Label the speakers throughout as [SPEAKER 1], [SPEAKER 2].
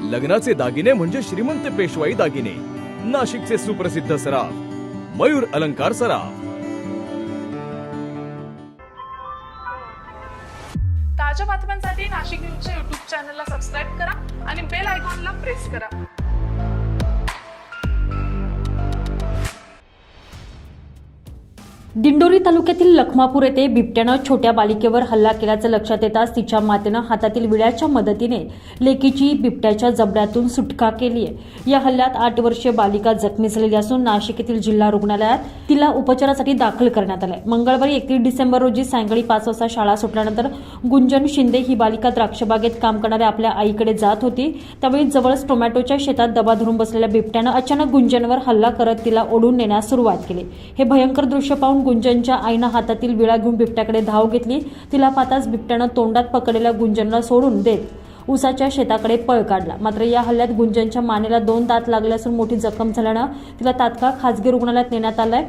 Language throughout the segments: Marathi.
[SPEAKER 1] लग्नाचे दागिने म्हणजे श्रीमंत पेशवाई दागिने, नाशिकचे सुप्रसिद्ध सराफ मयूर अलंकार सराफ।
[SPEAKER 2] ताज्या बातम्यांसाठी नाशिक न्यूजच्या YouTube चॅनलला सबस्क्राईब करा आणि बेल आयकॉनला प्रेस करा।
[SPEAKER 3] दिंडोरी तालुक्यातील लखमापूर येथे बिबट्यानं छोट्या बालिकेवर हल्ला केल्याचं लक्षात येताच तिच्या मातेनं हातातील विळ्याच्या मदतीने लेकीची बिबट्याच्या जबड्यातून सुटका केली आहे। या हल्ल्यात 8 वर्षीय बालिका जखमी झालेली असून नाशिक येथील जिल्हा रुग्णालयात तिला उपचारासाठी दाखल करण्यात आले। मंगळवारी 31 डिसेंबर रोजी सायंकाळी 5 वाजता शाळा सुटल्यानंतर गुंजन शिंदे ही बालिका द्राक्षबागेत काम करणाऱ्या आपल्या आईकडे जात होती। त्यावेळी जवळच टोमॅटोच्या शेतात दबा धरून बसलेल्या बिबट्यानं अचानक गुंजनवर हल्ला करत तिला ओढून नेण्यास सुरुवात केली। हे भयंकर दृश्य पाहून गुंजनच्या आईनं हातातील विळा घेऊन बिबट्याकडे धाव घेतली। तिला पाहताच बिबट्यानं तोंडात पकडलेल्या गुंजनला सोडून देत उसाच्या शेताकडे पळ काढला। मात्र या हल्ल्यात गुंजनच्या मानेला 2 दात लागले असून मोठी जखम झाल्यानं तिला तात्काळ खासगी रुग्णालयात नेण्यात आलंय।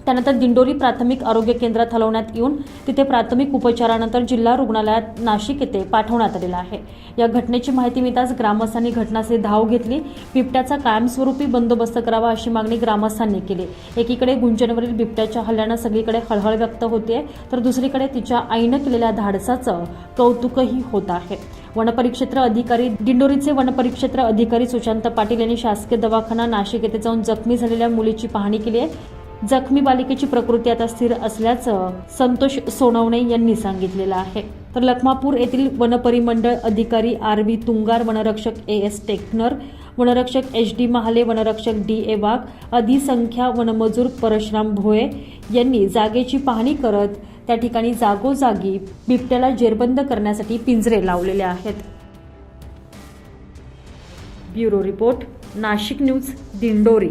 [SPEAKER 3] त्यानंतर दिंडोरी प्राथमिक आरोग्य केंद्रात हलवण्यात येऊन तिथे प्राथमिक उपचारानंतर जिल्हा रुग्णालयात नाशिक येथे पाठवण्यात आलेला आहे। या घटनेची माहिती मिळताच ग्रामस्थांनी घटनास्थळी धाव घेतली। बिबट्याचा कायमस्वरूपी बंदोबस्त करावा अशी मागणी ग्रामस्थांनी केली। एकीकडे गुंजनवरील बिबट्याच्या हल्ल्यानं सगळीकडे हळहळ व्यक्त होते, तर दुसरीकडे तिच्या आईनं केलेल्या धाडसाचं कौतुकही होत आहे। वनपरिक्षेत्र अधिकारी दिंडोरीचे वनपरिक्षेत्र अधिकारी सुशांत पाटील यांनी शासकीय दवाखाना नाशिक येथे जाऊन जखमी झालेल्या मुलीची पाहणी केली आहे। जखमी बालिकेची प्रकृती आता स्थिर असल्याचं संतोष सोनवणे यांनी सांगितलेलं आहे। तर लखमापूर येथील वनपरिमंडळ अधिकारी आर.व्ही. तुंगार, वनरक्षक ए.एस. टेकनर, वनरक्षक एच.डी. महाले, वनरक्षक डी.ए. वाघ, अधिसंख्या वनमजूर परशुराम भोये यांनी जागेची पाहणी करत त्या ठिकाणी जागोजागी बिबट्याला जेरबंद करण्यासाठी पिंजरे लावलेले आहेत। Bureau report, Nashik news, Dindori.